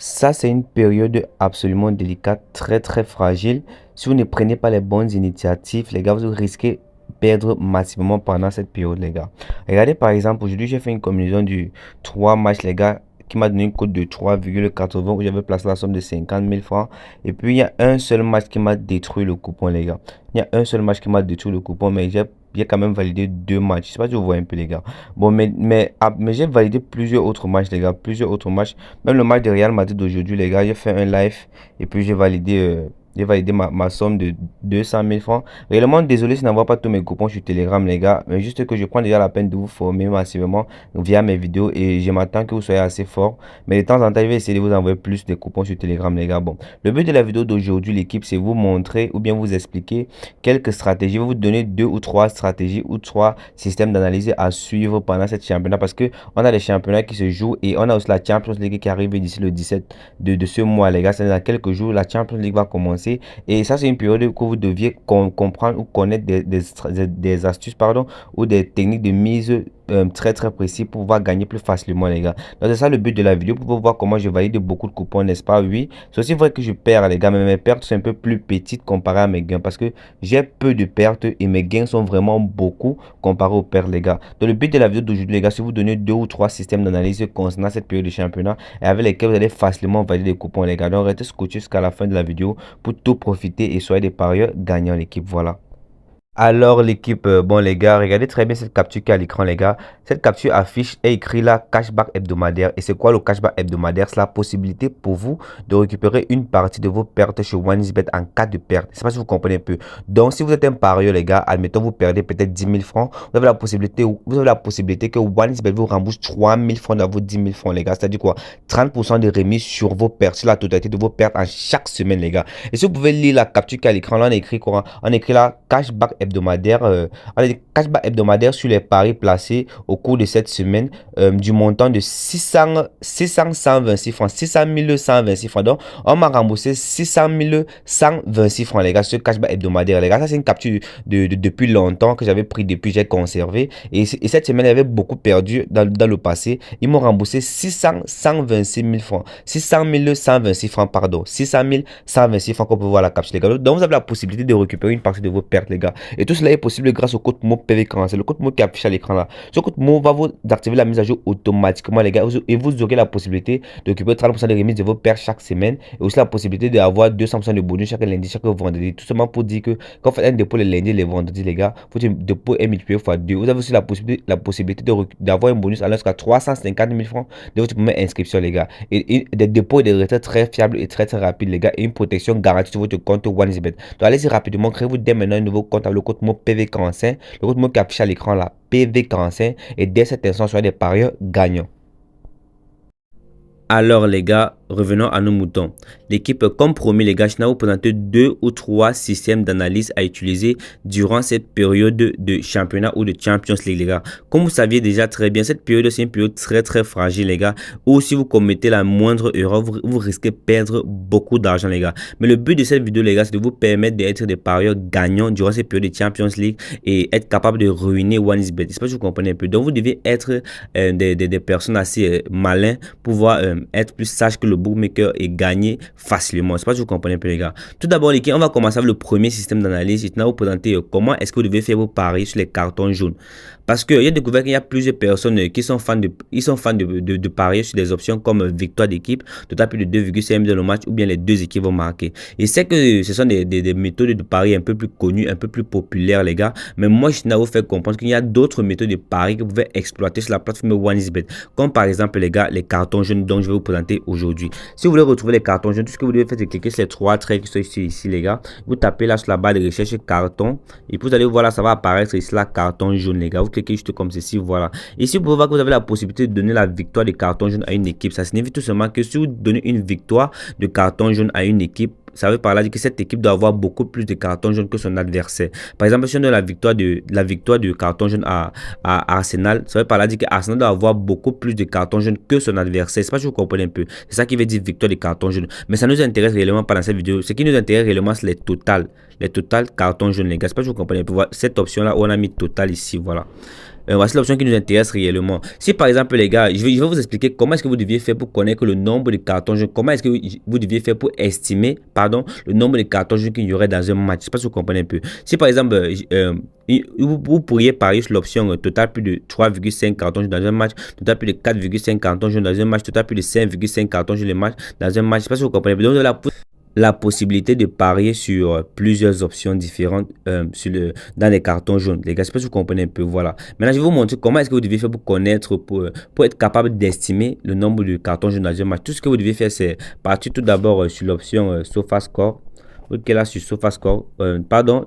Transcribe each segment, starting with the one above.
Ça, c'est une période absolument délicate, très fragile. Si vous ne prenez pas les bonnes initiatives, les gars, vous risquez de perdre massivement pendant cette période, les gars. Regardez, par exemple, aujourd'hui, j'ai fait une combinaison du 3 matchs, les gars, qui m'a donné une cote de 3,80 où j'avais placé la somme de 50 000 francs. Et puis, il y a un seul match qui m'a détruit le coupon, les gars. Il y a un seul match qui m'a détruit le coupon, mais j'ai quand même validé deux matchs. Je sais pas si vous voyez un peu, les gars. Bon, mais j'ai validé plusieurs autres matchs, les gars. Plusieurs autres matchs. Même le match de Real Madrid d'aujourd'hui, les gars, j'ai fait un live et puis j'ai validé ma somme de 200 000 francs. Réellement, désolé si je n'envoie pas tous mes coupons sur Telegram, les gars. Mais juste que je prends déjà la peine de vous former massivement via mes vidéos et je m'attends que vous soyez assez fort. Mais de temps en temps, je vais essayer de vous envoyer plus de coupons sur Telegram, les gars. Bon, le but de la vidéo d'aujourd'hui, l'équipe, c'est vous montrer ou bien vous expliquer quelques stratégies. Je vais vous donner deux ou trois stratégies ou trois systèmes d'analyse à suivre pendant cette championnat parce que on a les championnats qui se jouent et on a aussi la Champions League qui arrive d'ici le 17 de ce mois, les gars. C'est dans quelques jours, la Champions League va commencer. Et ça, c'est une période que vous deviez comprendre ou connaître des astuces, pardon, ou des techniques de mise très précis pour pouvoir gagner plus facilement, les gars. Donc, c'est ça le but de la vidéo pour voir comment je valide beaucoup de coupons, n'est-ce pas? Oui, c'est aussi vrai que je perds, les gars, mais mes pertes sont un peu plus petites comparées à mes gains parce que j'ai peu de pertes et mes gains sont vraiment beaucoup comparé aux pertes, les gars. Donc, le but de la vidéo d'aujourd'hui, les gars, c'est vous donner deux ou trois systèmes d'analyse concernant cette période de championnat et avec lesquels vous allez facilement valider des coupons, les gars. Donc, restez scotché jusqu'à la fin de la vidéo pour tout profiter et soyez des parieurs gagnants, l'équipe. Voilà. Alors l'équipe, bon les gars, regardez très bien cette capture qui est à l'écran les gars. Cette capture affiche et écrit là cashback hebdomadaire. Et c'est quoi le cashback hebdomadaire? C'est la possibilité pour vous de récupérer une partie de vos pertes chez OneXBet en cas de perte. Je sais pas si vous comprenez un peu. Donc si vous êtes un parieur les gars, admettons vous perdez peut-être 10 000 francs, vous avez la possibilité que OneXBet vous rembourse 3 000 francs dans vos 10 000 francs les gars. C'est-à-dire quoi? 30% de remise sur vos pertes, sur la totalité de vos pertes en chaque semaine les gars. Et si vous pouvez lire la capture qui est à l'écran, là on écrit quoi? On écrit là cashback hebdomadaire, cashback hebdomadaire sur les paris placés au cours de cette semaine du montant de 126 francs, 600 126 francs. Donc, on m'a remboursé 600 126 francs, les gars, ce cashback hebdomadaire, les gars. Ça, c'est une capture depuis longtemps que j'avais pris depuis, j'ai conservé. Et cette semaine, j'avais beaucoup perdu dans le passé. Ils m'ont remboursé 126 000 francs, 600 126 francs, pardon, 600 126 francs qu'on peut voir la capture, les gars. Donc, vous avez la possibilité de récupérer une partie de vos pertes, les gars. Et tout cela est possible grâce au code mot PV40. C'est le code mot qui affiche à l'écran là. Ce code mot va vous activer la mise à jour automatiquement, les gars. Et vous aurez la possibilité d'occuper 30% de remise de vos pertes chaque semaine. Et aussi la possibilité d'avoir 200% de bonus chaque lundi, chaque vendredi. Tout simplement pour dire que quand vous faites un dépôt les lundis et les vendredis, les gars, votre dépôt est multiplié fois 2. Vous avez aussi la possibilité d'avoir un bonus à jusqu'à 350 000 francs de votre première inscription, les gars. Et des dépôts et des retraits très fiables et très rapides, les gars. Et une protection garantie sur votre compte OneXBet. Donc allez-y rapidement, créez-vous dès maintenant un nouveau compte avec le code mot PV45, le code mot qui affiche à l'écran là, PV45, et dès cet instant, soyez des parieurs gagnants. Alors les gars, revenons à nos moutons. L'équipe, comme promis les gars, je vais vous présenter deux ou trois systèmes d'analyse à utiliser durant cette période de championnat ou de Champions League les gars. Comme vous saviez déjà très bien, cette période c'est une période très fragile les gars, où si vous commettez la moindre erreur, vous risquez de perdre beaucoup d'argent les gars. Mais le but de cette vidéo les gars, c'est de vous permettre d'être des parieurs gagnants durant cette période de Champions League et être capable de ruiner OneXBet. J'espère que vous comprenez un peu. Donc vous devez être des personnes assez malins pour pouvoir être plus sage que le bookmaker et gagner facilement. C'est pas si vous comprenez un peu les gars. Tout d'abord les gars, on va commencer avec le premier système d'analyse. Je vais vous présenter comment est-ce que vous devez faire vos paris sur les cartons jaunes. Parce que j'ai découvert qu'il y a plusieurs personnes qui sont fans de parier sur des options comme victoire d'équipe, total plus de 2,5 dans le match ou bien les deux équipes vont marquer. Et c'est que ce sont des méthodes de pari un peu plus connues, un peu plus populaires les gars. Mais moi je vais vous faire comprendre qu'il y a d'autres méthodes de pari que vous pouvez exploiter sur la plateforme OneXBet. Comme par exemple les gars, les cartons jaunes dont je vais vous présenter aujourd'hui. Si vous voulez retrouver les cartons jaunes, tout ce que vous devez faire c'est cliquer sur les trois traits qui sont ici les gars. Vous tapez là sur la barre de recherche carton et puis vous allez voir là ça va apparaître ici là carton jaune les gars. Vous cliquez juste comme ceci, voilà. Ici vous pouvez voir que vous avez la possibilité de donner la victoire de carton jaune à une équipe. Ça signifie tout simplement que si vous donnez une victoire de carton jaune à une équipe, ça veut par là dire que cette équipe doit avoir beaucoup plus de cartons jaunes que son adversaire. Par exemple, si on donne la victoire de carton jaune à Arsenal, ça veut par là dire que Arsenal doit avoir beaucoup plus de cartons jaunes que son adversaire. C'est pas si vous comprenez un peu. C'est ça qui veut dire victoire de carton jaune. Mais ça nous intéresse réellement pas dans cette vidéo. Ce qui nous intéresse réellement, c'est les totales. Les totales cartons jaunes, les gars. C'est pas si vous comprenez un peu. Voilà, cette option-là, on a mis total ici, voilà. voici l'option qui nous intéresse réellement. Si par exemple les gars, je vais vous expliquer comment est-ce que vous deviez faire pour connaître le nombre de cartons jaunes, comment est-ce que vous deviez faire pour estimer, pardon, le nombre de cartons jaunes qu'il y aurait dans un match. Je sais pas si vous comprenez un peu. Si par exemple, vous pourriez parier sur l'option total plus de 3,5 cartons jaunes dans un match, total plus de 4,5 cartons jaunes dans un match, total plus de 5,5 cartons jaunes dans un match. Je sais pas si vous comprenez. Donc la possibilité de parier sur plusieurs options différentes dans les cartons jaunes. Les gars, je sais pas si vous comprenez un peu. Voilà. Maintenant, je vais vous montrer comment est-ce que vous devez faire pour connaître, pour être capable d'estimer le nombre de cartons jaunes dans un match. Tout ce que vous devez faire, c'est partir tout d'abord sur l'option SofaScore. Ok, là sur SofaScore,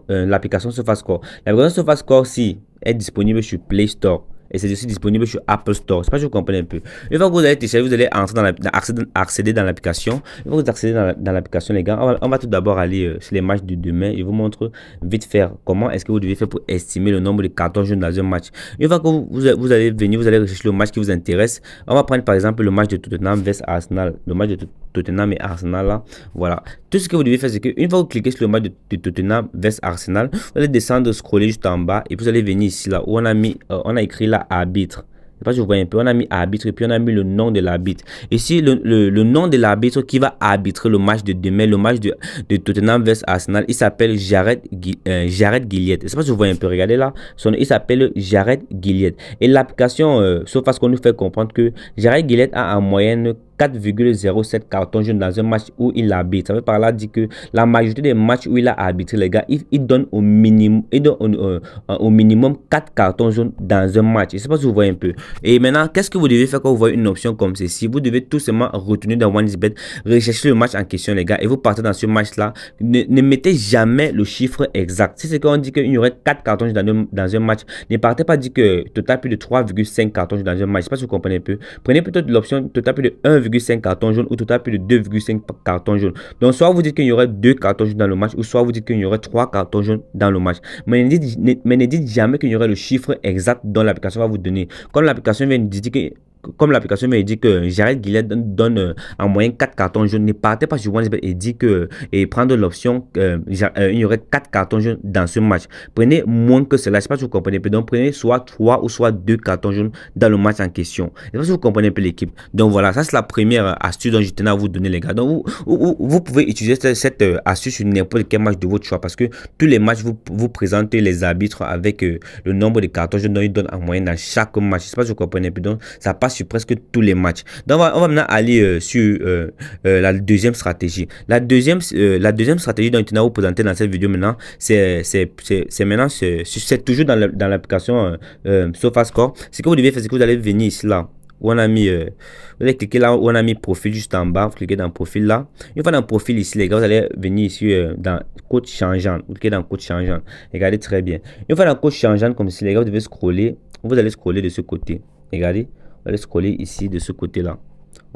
l'application SofaScore. L'application SofaScore, si, est disponible sur Play Store. Et c'est aussi disponible sur Apple Store. C'est pas que je comprends un peu. Une fois que vous allez télécharger, vous allez entrer accéder dans l'application. Une fois que vous accédez dans l'application, les gars, on va tout d'abord aller sur les matchs de demain. Je vous montre vite faire comment est-ce que vous devez faire pour estimer le nombre de cartons jaunes dans un match. Une fois que vous allez venir, vous allez rechercher le match qui vous intéresse. On va prendre par exemple le match de Tottenham vs Arsenal. Le match de Tottenham et Arsenal là. Voilà. Tout ce que vous devez faire, c'est qu'une fois que vous cliquez sur le match de Tottenham vs Arsenal, vous allez descendre, scroller juste en bas et vous allez venir ici là où on a écrit là arbitre. Je sais pas si vous voyez un peu, on a mis arbitre et puis on a mis le nom de l'arbitre. Ici, le nom de l'arbitre qui va arbitrer le match de demain, le match de Tottenham vs Arsenal, il s'appelle Jared Gillett. Je sais pas si vous voyez un peu, regardez là, il s'appelle Jared Gillett. Et l'application SofaScore nous fait comprendre que Jared Gillett a en moyenne 4,07 cartons jaunes dans un match où il arbitre. Ça veut par là dire que la majorité des matchs où il a arbitré, les gars, il donne au minimum, au minimum 4 cartons jaunes dans un match. Je ne sais pas si vous voyez un peu. Et maintenant, qu'est-ce que vous devez faire quand vous voyez une option comme ceci? Vous devez tout simplement retourner dans OneXBet, rechercher le match en question, les gars, et vous partez dans ce match-là. Ne mettez jamais le chiffre exact. Si c'est quand on dit qu'il y aurait 4 cartons jaunes dans un match, ne partez pas dire que total plus de 3,5 cartons jaunes dans un match. Je ne sais pas si vous comprenez un peu. Prenez plutôt l'option total plus de 1,5 cartons jaunes ou total plus de 2,5 cartons jaunes. Donc, soit vous dites qu'il y aurait 2 cartons jaunes dans le match, ou soit vous dites qu'il y aurait 3 cartons jaunes dans le match. Mais ne dites jamais qu'il y aurait le chiffre exact dont l'application va vous donner. Comme l'application vient de dire que Jared Gillett donne en moyenne 4 cartons jaunes, ne partez pas sur OneXBet et dit que prendre l'option il y aurait 4 cartons jaunes dans ce match. Prenez moins que cela, je ne sais pas si vous comprenez. Donc prenez soit 3 ou soit 2 cartons jaunes dans le match en question. Je ne sais pas si vous comprenez un peu l'équipe. Donc voilà, ça c'est la première astuce dont je tenais à vous donner, les gars. Donc vous pouvez utiliser cette astuce sur n'importe quel match de votre choix parce que tous les matchs vous présentez les arbitres avec le nombre de cartons jaunes dont ils donnent en moyenne dans chaque match. Je ne sais pas si vous comprenez un peu. Donc ça passe sur presque tous les matchs. Donc on va maintenant aller sur la deuxième stratégie. La deuxième stratégie dont je tenais à vous présenter dans cette vidéo maintenant, c'est toujours dans l'application SofaScore. Ce que vous devez faire, c'est que vous allez venir ici là où on a mis vous allez cliquer là où on a mis profil juste en bas. Vous cliquez dans profil là. Une fois dans profil ici, les gars, vous allez venir ici dans code changeant. Vous cliquez dans code changeant. Regardez très bien. Une fois dans code changeant comme ici, les gars, vous devez scroller. Vous allez scroller de ce côté. Regardez. On va scroller ici de ce côté là.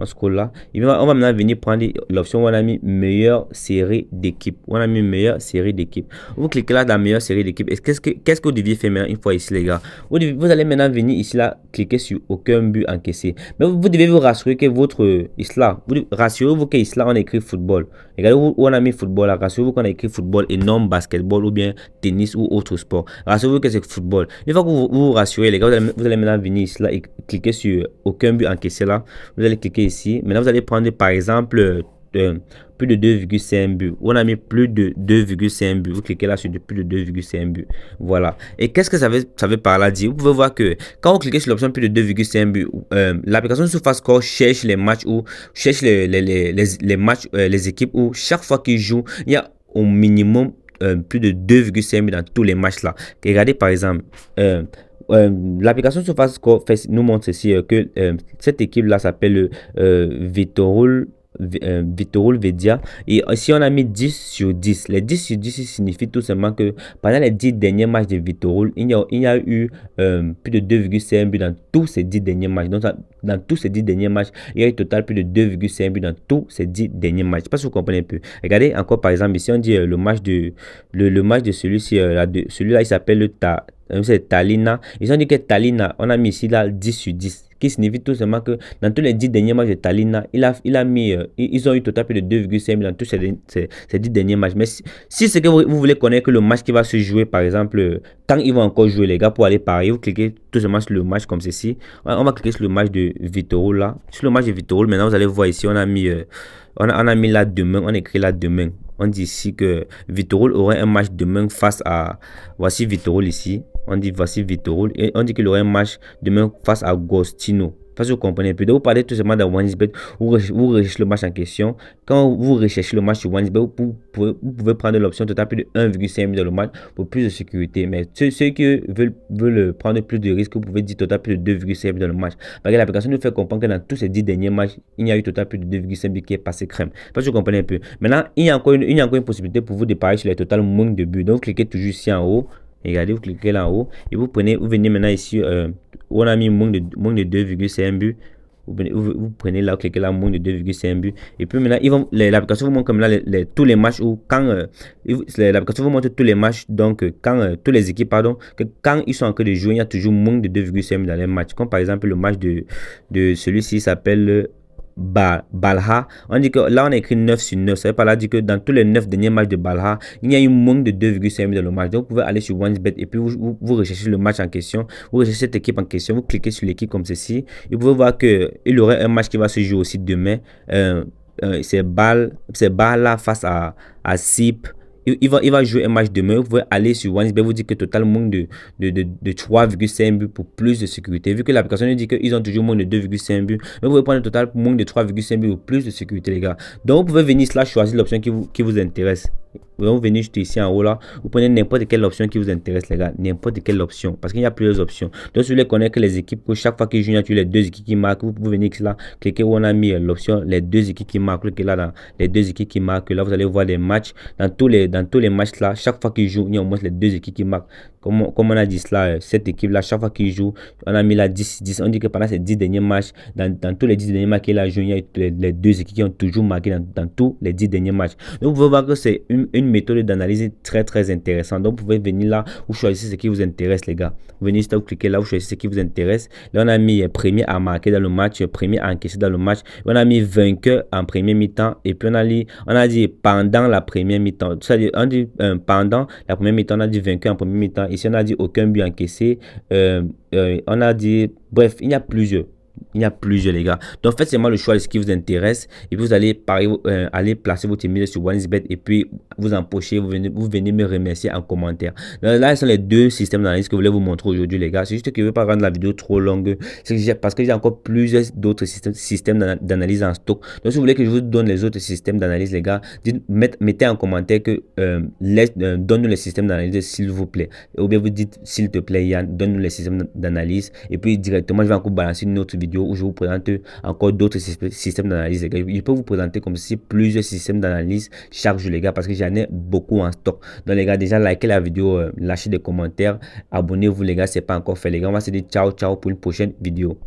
On scrolle là. Et on va maintenant venir prendre l'option où on a mis meilleure série d'équipe. On a mis meilleure série d'équipe. Vous cliquez là dans meilleure série d'équipe. Qu'est-ce que vous deviez faire maintenant une fois ici, les gars? Vous allez maintenant venir ici là, cliquer sur aucun but encaissé. Mais vous devez vous rassurer que votre isla, rassurez-vous que isla on a écrit football. Regardez où on a mis football là. Rassurez-vous qu'on a écrit football et non basketball ou bien tennis ou autre sport. Rassurez-vous que c'est football. Une fois que vous rassurez, les gars, vous allez maintenant venir ici là et cliquer sur aucun but encaissé là. Vous allez cliquer ici. Maintenant, vous allez prendre par exemple plus de 2,5 buts. On a mis plus de 2,5 buts. Vous cliquez là sur plus de 2,5 buts. Voilà. Et qu'est-ce que ça veut par là dire? Vous pouvez voir que quand vous cliquez sur l'option plus de 2,5 buts, l'application SofaScore cherche les matchs ou cherche les matchs, les équipes où chaque fois qu'ils jouent, il y a au minimum plus de 2,5 buts dans tous les matchs là. Regardez par exemple. L'application SofaScore nous montre ceci que cette équipe là s'appelle Vitorul Vedia et si on a mis 10 sur 10, les 10 sur 10 signifie tout simplement que pendant les 10 derniers matchs de Vitorul, il y a eu plus de 2,5 buts dans tous ces 10 derniers matchs. Donc dans tous ces 10 derniers matchs, il y a eu total plus de 2,5 buts dans tous ces 10 derniers matchs. Je sais pas si vous comprenez un peu. Regardez encore par exemple ici on dit le match de celui-ci celui-là il s'appelle c'est Talina. Ils ont dit que Talina, on a mis ici là 10 sur 10. qui signifie tout simplement que dans tous les 10 derniers matchs de Talina, il a mis, ils ont eu total plus de 2,5 dans tous ces 10 derniers matchs. Mais si c'est que vous voulez connaître que le match qui va se jouer, par exemple, quand ils vont encore jouer, les gars, pour aller parier, vous cliquez tout simplement sur le match comme ceci. On va cliquer sur le match de Vitorul là. Sur le match de Vitorul, maintenant vous allez voir ici, on a mis là demain, on écrit là demain. On dit ici que Vitorul aurait un match demain face à, voici Vitorul ici. On dit voici Vitorul et on dit qu'il aurait un match demain face à Gostino. Parce que vous comprenez un peu. Donc, vous parlez tout simplement dans OneXBet, vous recherchez le match en question. Quand vous recherchez le match sur OneXBet, vous pouvez prendre l'option total plus de 1,5 million dans le match pour plus de sécurité. Mais ceux qui veulent prendre plus de risques, vous pouvez dire total plus de 2,5 dans le match. Parce que l'application nous fait comprendre que dans tous ces 10 derniers matchs, il y a eu total plus de 2,5 qui est passé crème. Parce que vous comprenez un peu. Maintenant, il y a encore une possibilité pour vous de parier sur les total moins de buts. Donc, vous cliquez toujours ici en haut. Regardez, vous cliquez là en haut et vous venez maintenant ici où on a mis moins de 2,5 buts. Vous prenez là, vous cliquez là, moins de 2,5 buts. Et puis maintenant, l'application vous montre comme là tous les matchs où quand l'application vous montre tous les matchs, donc quand toutes les équipes, pardon, que quand ils sont en train de jouer, il y a toujours moins de 2,5 buts dans les matchs. Comme par exemple le match de celui-ci s'appelle Balha. On dit que là on a écrit 9 sur 9. Ça veut pas là dire que dans tous les 9 derniers matchs de Balha, il y a eu moins de 2,5 dans le match. Donc vous pouvez aller sur OneXBet et puis vous recherchez le match en question. Vous recherchez cette équipe en question. Vous cliquez sur l'équipe comme ceci. Et vous pouvez voir qu'il y aurait un match qui va se jouer aussi demain. C'est Balha face à SIP. Il va jouer un match demain. Vous pouvez aller sur OneXBet, vous dit que total manque de 3,5 buts pour plus de sécurité. Vu que l'application nous dit qu'ils ont toujours moins de 2,5 buts, mais vous pouvez prendre le total manque de 3,5 buts pour plus de sécurité, les gars. Donc, vous pouvez venir là choisir l'option qui vous intéresse. Donc, vous venez juste ici en haut là, vous prenez n'importe quelle option qui vous intéresse, les gars. N'importe quelle option, parce qu'il y a plusieurs options. Donc, si vous voulez connaître que les équipes, que chaque fois qu'ils jouent, il y a toujours les deux équipes qui marquent, vous pouvez venir ici là, cliquez où on a mis l'option les deux équipes qui marquent, cliquez là dans les deux équipes qui marquent. Là, vous allez voir les matchs. Dans tous les matchs là, chaque fois qu'ils jouent, il y a au moins les deux équipes qui marquent. Comme on a dit cela, cette équipe là, chaque fois qu'ils jouent, on a mis là 10. On dit que pendant ces 10 derniers matchs, dans tous les 10 derniers matchs qu'il a joué, il y a les deux équipes qui ont toujours marqué dans tous les 10 derniers matchs. Donc, vous pouvez voir que c'est une méthode d'analyse très très intéressante. Donc, vous pouvez venir là, vous choisissez ce qui vous intéresse, les gars. Vous venez ici, vous cliquez là, vous choisissez ce qui vous intéresse. Là, on a mis premier à marquer dans le match, premier à encaisser dans le match. On a mis vainqueur en premier mi-temps. Et puis, on a dit pendant la première mi-temps. C'est-à-dire, on dit pendant la première mi-temps, on a dit vainqueur en premier mi-temps. Ici, on a dit aucun but encaissé. On a dit, bref, il y a plusieurs. Il y a plusieurs, les gars. Donc, faites seulement le choix de ce qui vous intéresse. Et puis, vous allez aller placer votre email sur OneXBet. Et puis, vous empochez. Vous venez me remercier en commentaire. Donc, là, ce sont les deux systèmes d'analyse que je voulais vous montrer aujourd'hui, les gars. C'est juste que je ne veux pas rendre la vidéo trop longue. Parce que j'ai encore plusieurs d'autres systèmes d'analyse en stock. Donc, si vous voulez que je vous donne les autres systèmes d'analyse, les gars, mettez en commentaire que donne-nous les systèmes d'analyse, s'il vous plaît. Ou bien vous dites, s'il te plaît, Yann, donne-nous les systèmes d'analyse. Et puis, directement, je vais encore balancer une autre vidéo où je vous présente encore d'autres systèmes d'analyse, les gars. Je peux vous présenter comme si plusieurs systèmes d'analyse chaque jour, les gars, parce que j'en ai beaucoup en stock. Donc, les gars, déjà, likez la vidéo, lâchez des commentaires, abonnez-vous, les gars, c'est pas encore fait, les gars. On va se dire ciao, ciao pour une prochaine vidéo.